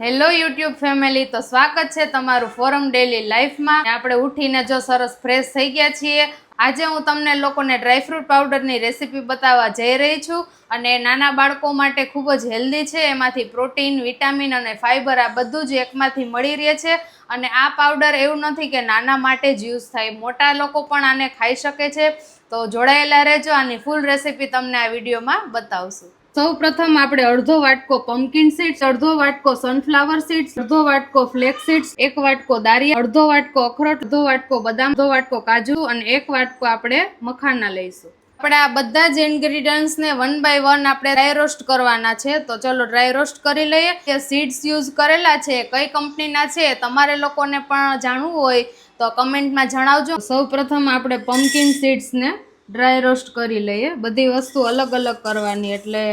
Hello YouTube family, તો સ્વાગત છે તમારું ફોરમ ડેલી લાઈફમાં. આપણે ઉઠીને જો સરસ ફ્રેશ થઈ ગયા છીએ. આજે હું તમને લોકોને ડ્રાયફ્રૂટ પાવડરની રેસીપી બતાવવા જઈ રહી છું અને નાના બાળકો માટે ખૂબ જ હેલ્ધી છે. એમાંથી પ્રોટીન, વિટામિન અને ફાઈબર આ બધું જ એકમાંથી મળી રહે છે. અને આ પાવડર એવું નથી કે નાના માટે જ યુઝ થાય, મોટા લોકો પણ આને ખાઈ શકે છે. તો જોડાયેલા રહેજો, આની ફૂલ રેસીપી તમને આ વિડીયોમાં બતાવશું. સૌ પ્રથમ આપણે અડધો વાટકો પમ્પકિન સીડ્સ, અડધો વાટકો સનફ્લાવર સીડ્સ, અડધો વાટકો ફ્લેક્સ સીડ્સ, એક વાટકો દાળિયા, અડધો વાટકો અખરોટ, અડધો વાટકો બદામ, અડધો વાટકો કાજુ અને એક વાટકો આપણે મખાના લઈશું. આપણે આ બધા જ ઇન્ગ્રીડિયન્ટ્સ ને વન બાય વન આપણે ડ્રાય રોસ્ટ કરવાના છે. તો ચલો ડ્રાય રોસ્ટ કરી લઈએ. કે સીડ્સ યુઝ કરેલા છે, કઈ કંપનીના છે, તમારે લોકોને પણ જાણવું હોય તો કમેન્ટમાં જણાવજો. સૌ પ્રથમ આપણે પમ્પકિન સીડ્સને ડ્રાય રોસ્ટ કરી લઈએ. બધી વસ્તુ અલગ અલગ કરવાની એટલે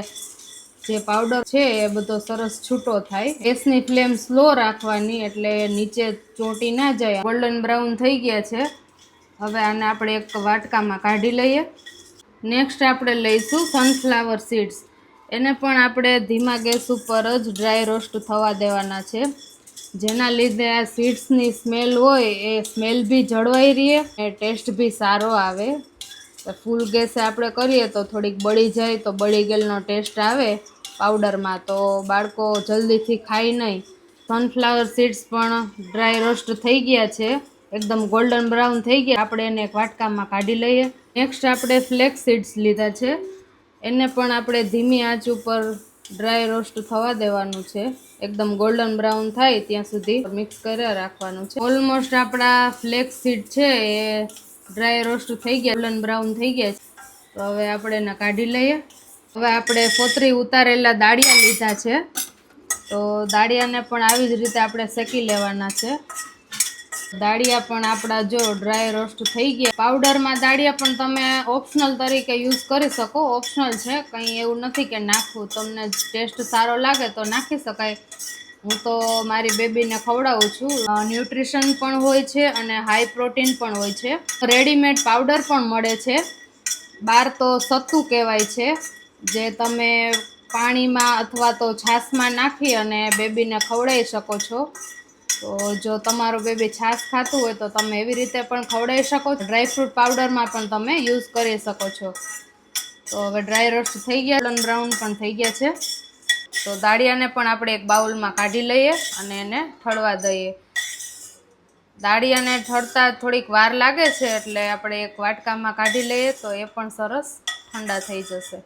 જે પાવડર છે એ બધો સરસ છૂટો થાય. ગેસની ફ્લેમ સ્લો રાખવાની એટલે નીચે ચોંટી ના જાય. ગોલ્ડન બ્રાઉન થઈ ગયા છે. હવે આને આપણે એક વાટકામાં કાઢી લઈએ. નેક્સ્ટ આપણે લઈશું સનફ્લાવર સીડ્સ. એને પણ આપણે ધીમા ગેસ ઉપર જ ડ્રાય રોસ્ટ થવા દેવાના છે, જેના લીધે આ સીડ્સની સ્મેલ હોય એ સ્મેલ બી જળવાઈ રહે અને ટેસ્ટ બી સારો આવે. ફૂલ ગેસે આપણે કરીએ તો થોડીક બળી જાય, તો બળી ગયેલનો ટેસ્ટ આવે પાવડરમાં, તો બાળકો જલ્દીથી ખાય નહીં. સનફ્લાવર સીડ્સ પણ ડ્રાય રોસ્ટ થઈ ગયા છે, એકદમ ગોલ્ડન બ્રાઉન થઈ ગયા. આપણે એને એક વાટકામાં કાઢી લઈએ. નેક્સ્ટ આપણે ફ્લેક્સ સીડ્સ લીધા છે, એને પણ આપણે ધીમી આંચ ઉપર ડ્રાય રોસ્ટ થવા દેવાનું છે. એકદમ ગોલ્ડન બ્રાઉન થાય ત્યાં સુધી મિક્સ કરી રાખવાનું છે. ઓલમોસ્ટ આપણા ફ્લેક્સ સીડ છે એ ડ્રાય રોસ્ટ થઈ ગયા, ગોલ્ડન બ્રાઉન થઈ ગયા છે. તો હવે આપણે એને કાઢી લઈએ. હવે આપણે ફોતરી ઉતારેલા દાળિયા લીધા છે, તો દાળિયાને પણ આવી જ રીતે આપણે શેકી લેવાના છે. દાળિયા પણ આપણા જો ડ્રાય રોસ્ટ થઈ ગયા. પાવડરમાં દાળિયા પણ તમે ઓપ્શનલ તરીકે યુઝ કરી શકો, ઓપ્શનલ છે, કંઈ એવું નથી કે નાખવું. તમને ટેસ્ટ સારો લાગે તો નાખી શકાય. હું તો મારી બેબીને ખવડાવું છું. ન્યુટ્રિશન પણ હોય છે અને હાઈ પ્રોટીન પણ હોય છે. રેડીમેડ પાવડર પણ મળે છે. બહાર તો સત્તુ કહેવાય છે, જે તમે પાણીમાં અથવા તો છાશમાં નાખી અને બેબીને ખવડાવી શકો છો. તો જો તમારું બેબી છાશ ખાતું હોય તો તમે એવી રીતે પણ ખવડાવી શકો છો. ડ્રાયફ્રૂટ પાવડરમાં પણ તમે યુઝ કરી શકો છો. તો હવે ડ્રાય રોસ્ટ થઈ ગયા, ગોલ્ડન બ્રાઉન પણ થઈ ગયા છે. તો દાળિયાને પણ આપણે એક બાઉલમાં કાઢી લઈએ અને એને ઠળવા દઈએ. દાળિયાને ઠળતા થોડીક વાર લાગે છે એટલે આપણે એક વાટકામાં કાઢી લઈએ તો એ પણ સરસ ઠંડા થઈ જશે.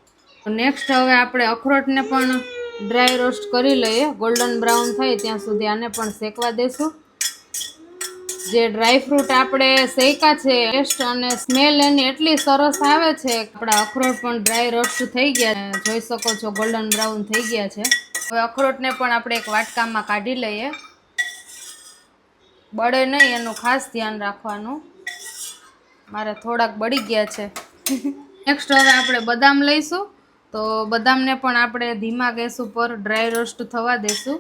નેક્સ્ટ હવે આપણે અખરોટને પણ ડ્રાય રોસ્ટ કરી લઈએ. ગોલ્ડન બ્રાઉન થાય ત્યાં સુધી આને પણ શેકવા દેશું. જે ડ્રાયફ્રૂટ આપણે શેકા છે, ટેસ્ટ અને સ્મેલ એની એટલી સરસ આવે છે. આપણા અખરોટ પણ ડ્રાય રોસ્ટ થઈ ગયા, જોઈ શકો છો ગોલ્ડન બ્રાઉન થઈ ગયા છે. હવે અખરોટને પણ આપણે એક વાટકામાં કાઢી લઈએ. બળે નહીં એનું ખાસ ધ્યાન રાખવાનું. મારે થોડાક બળી ગયા છે. નેક્સ્ટ હવે આપણે બદામ લઈશું. તો બદામને પણ આપણે ધીમા ગેસ ઉપર ડ્રાય રોસ્ટ થવા દેશું.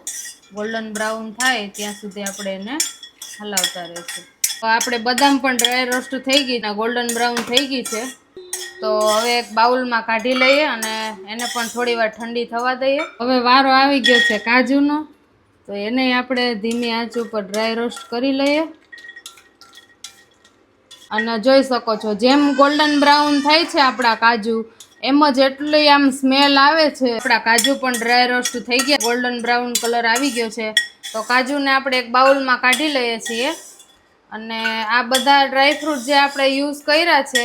ગોલ્ડન બ્રાઉન થાય ત્યાં સુધી આપણે એને હલાવતા રહીશું. તો આપણે બદામ પણ ડ્રાય રોસ્ટ થઈ ગઈ, ગોલ્ડન બ્રાઉન થઈ ગઈ છે. તો હવે એક બાઉલમાં કાઢી લઈએ અને એને પણ થોડી વાર ઠંડી થવા દઈએ. હવે વારો આવી ગયો છે કાજુનો, તો એને આપણે ધીમી આંચ ઉપર ડ્રાય રોસ્ટ કરી લઈએ. અને જોઈ શકો છો જેમ ગોલ્ડન બ્રાઉન થાય છે આપણા કાજુ, એમ જ એટલી આમ સ્મેલ આવે છે. આપણા કાજુ પણ ડ્રાય રોસ્ટ થઈ ગયા, ગોલ્ડન બ્રાઉન કલર આવી ગયો છે. તો કાજુને આપણે એક બાઉલમાં કાઢી લઈએ છીએ. અને આ બધા ડ્રાયફ્રૂટ જે આપણે યુઝ કર્યા છે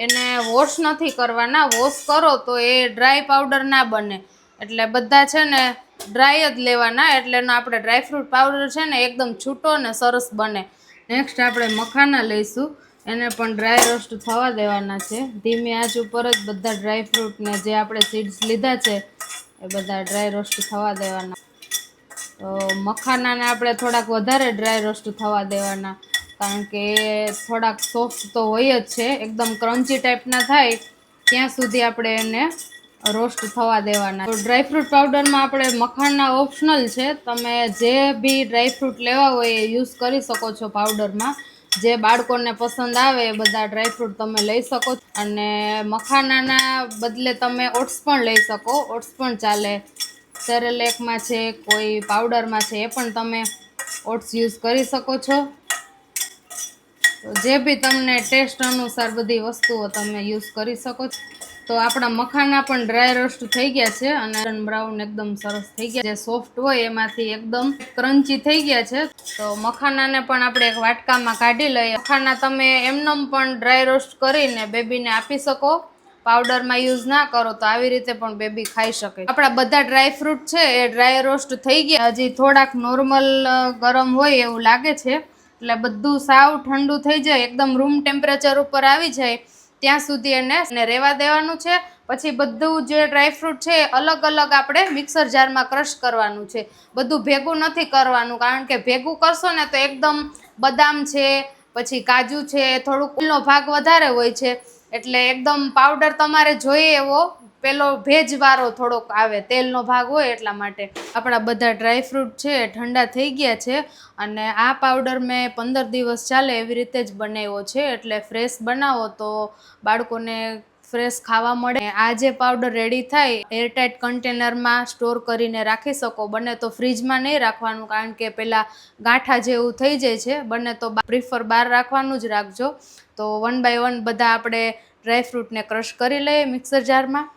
એને વોશ નથી કરવાના. વોશ કરો તો એ ડ્રાય પાવડર ના બને, એટલે બધા છે ને ડ્રાય જ લેવાના, એટલે એનો આપણે ડ્રાયફ્રૂટ પાવડર છે ને એકદમ છૂટો ને સરસ બને. નેક્સ્ટ આપણે મખાના લઈશું. એને પણ ડ્રાય રોસ્ટ થવા દેવાના છે. ધીમી આંચ ઉપર જ બધા ડ્રાયફ્રૂટને જે આપણે સીડ્સ લીધા છે એ બધા ડ્રાય રોસ્ટ થવા દેવાના. તો મખાનાને આપણે થોડાક વધારે ડ્રાય રોસ્ટ થવા દેવાના, કારણ કે એ થોડાક સોફ્ટ તો હોય જ છે. એકદમ ક્રન્ચી ટાઈપના થાય ત્યાં સુધી આપણે એને રોસ્ટ થવા દેવાના. તો ડ્રાયફ્રૂટ પાવડરમાં આપણે મખાના ઓપ્શનલ છે, તમે જે બી ડ્રાયફ્રૂટ લેવા હોય એ યુઝ કરી શકો છો પાવડરમાં. જે બાળકોને પસંદ આવે એ બધા ડ્રાયફ્રૂટ તમે લઈ શકો. અને મખાનાના બદલે તમે ઓટ્સ પણ લઈ શકો, ઓટ્સ પણ ચાલે. સેરેલેકમાં છે, કોઈ પાવડરમાં છે, એ પણ તમે ઓટ્સ યુઝ કરી શકો છો. તો જે બી તમને ટેસ્ટ અનુસાર બધી વસ્તુઓ તમે યુઝ કરી શકો છો. તો આપણા મખાના પણ ડ્રાય રોસ્ટ થઈ ગયા છે અને બ્રાઉન એકદમ સરસ થઈ ગયા. જે સોફ્ટ હોય એમાંથી એકદમ ક્રન્ચી થઈ ગયા છે. તો મખાનાને પણ આપણે એક વાટકામાં કાઢી લઈએ. મખાના તમે એમનેમ પણ ડ્રાય રોસ્ટ કરીને બેબીને આપી શકો. પાવડરમાં યુઝ ના કરો તો આવી રીતે પણ બેબી ખાઈ શકે. આપણા બધા ડ્રાય ફ્રૂટ છે એ ડ્રાય રોસ્ટ થઈ ગયા. હજી થોડાક નોર્મલ ગરમ હોય એવું લાગે છે. એટલે બધું સાવ ઠંડુ થઈ જાય, એકદમ રૂમ ટેમ્પરેચર ઉપર આવી જાય ત્યાં સુધી એને રહેવા દેવાનું છે. પછી બધું જે ડ્રાયફ્રૂટ છે અલગ અલગ આપણે મિક્સર જારમાં ક્રશ કરવાનું છે. બધું ભેગું નથી કરવાનું, કારણ કે ભેગું કરશો ને તો એકદમ બદામ છે, પછી કાજુ છે, થોડુંક તેલનો ભાગ વધારે હોય છે, એટલે એકદમ પાવડર તમારે જોઈએ એવો પેલો ભેજવાળો થોડોક આવે, તેલનો ભાગ હોય એટલા માટે. આપણા બધા ડ્રાયફ્રૂટ છે ઠંડા થઈ ગયા છે અને આ પાવડર મેં 15 દિવસ ચાલે એવી રીતે જ બનાવ્યો છે. એટલે ફ્રેશ બનાવો તો બાળકોને ફ્રેશ ખાવા મળે. આ જે પાવડર રેડી થાય એરટાઇટ કન્ટેનરમાં સ્ટોર કરીને રાખી શકો. બને તો ફ્રીજમાં નહીં રાખવાનું, કારણ કે પેલા ગાંઠા જેવું થઈ જાય છે. બને તો પ્રિફર બહાર રાખવાનું જ રાખજો. તો 1 by 1 બધા આપણે ડ્રાયફ્રૂટને ક્રશ કરી લઈએ મિક્સર જારમાં.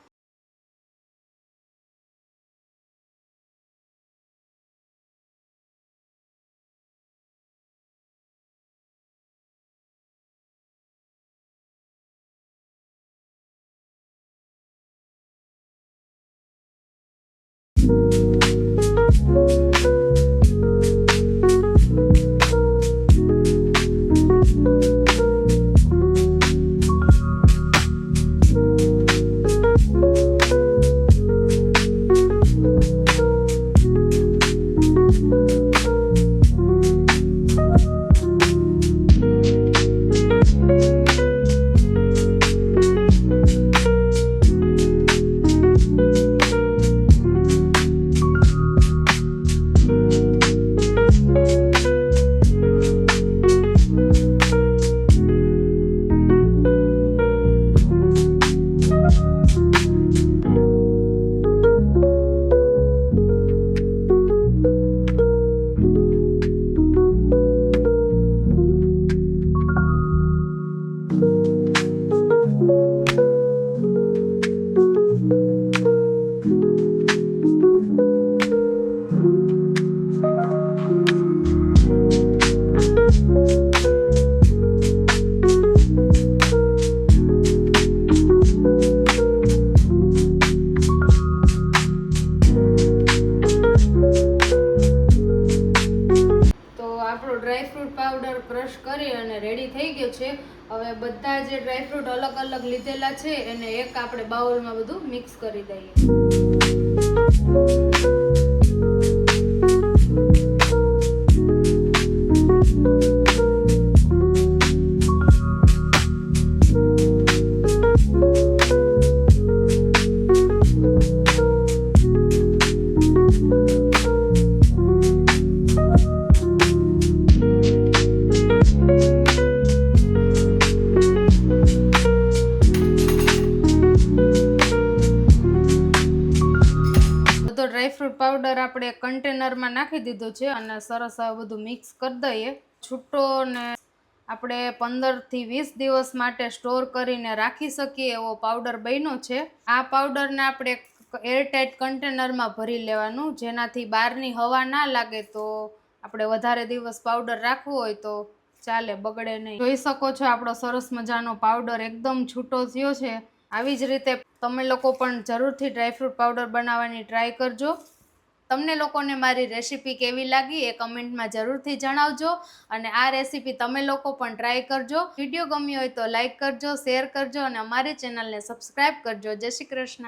ડ્રાયફ્રૂટ પાવડર ક્રશ કરી અને રેડી થઈ ગયો છે. હવે બધા જે ડ્રાયફ્રૂટ અલગ અલગ લીધેલા છે એને એક આપણે બાઉલમાં બધું મિક્સ કરી દઈએ. ડ્રાયફ્રૂટ પાવડર આપણે કન્ટેનરમાં નાખી દીધો છે અને સરસ આ બધું મિક્સ કરી દઈએ. છૂટો ને આપણે 15 થી 20 દિવસ માટે સ્ટોર કરીને રાખી શકીએ એવો પાવડર બન્યો છે. આ પાવડરને આપણે એરટાઇટ કન્ટેનરમાં ભરી લેવાનું, જેનાથી બહારની હવા ના લાગે. તો આપણે વધારે દિવસ પાવડર રાખવું હોય તો ચાલે, બગડે નહીં. જોઈ શકો છો આપણો સરસ મજાનો પાવડર એકદમ છૂટો થયો છે. આવી જ રીતે તમે લોકો પણ જરૂરથી ડ્રાયફ્રૂટ પાવડર બનાવવાની ટ્રાય કરજો. તમને લોકોને મારી રેસીપી કેવી લાગી એ કમેન્ટમાં જરૂરથી જણાવજો અને આ રેસીપી તમે લોકો પણ ટ્રાય કરજો. વિડીયો ગમ્યો હોય તો લાઈક કરજો, શેર કરજો અને અમારી ચેનલને સબસ્ક્રાઈબ કરજો. જય શ્રી કૃષ્ણ.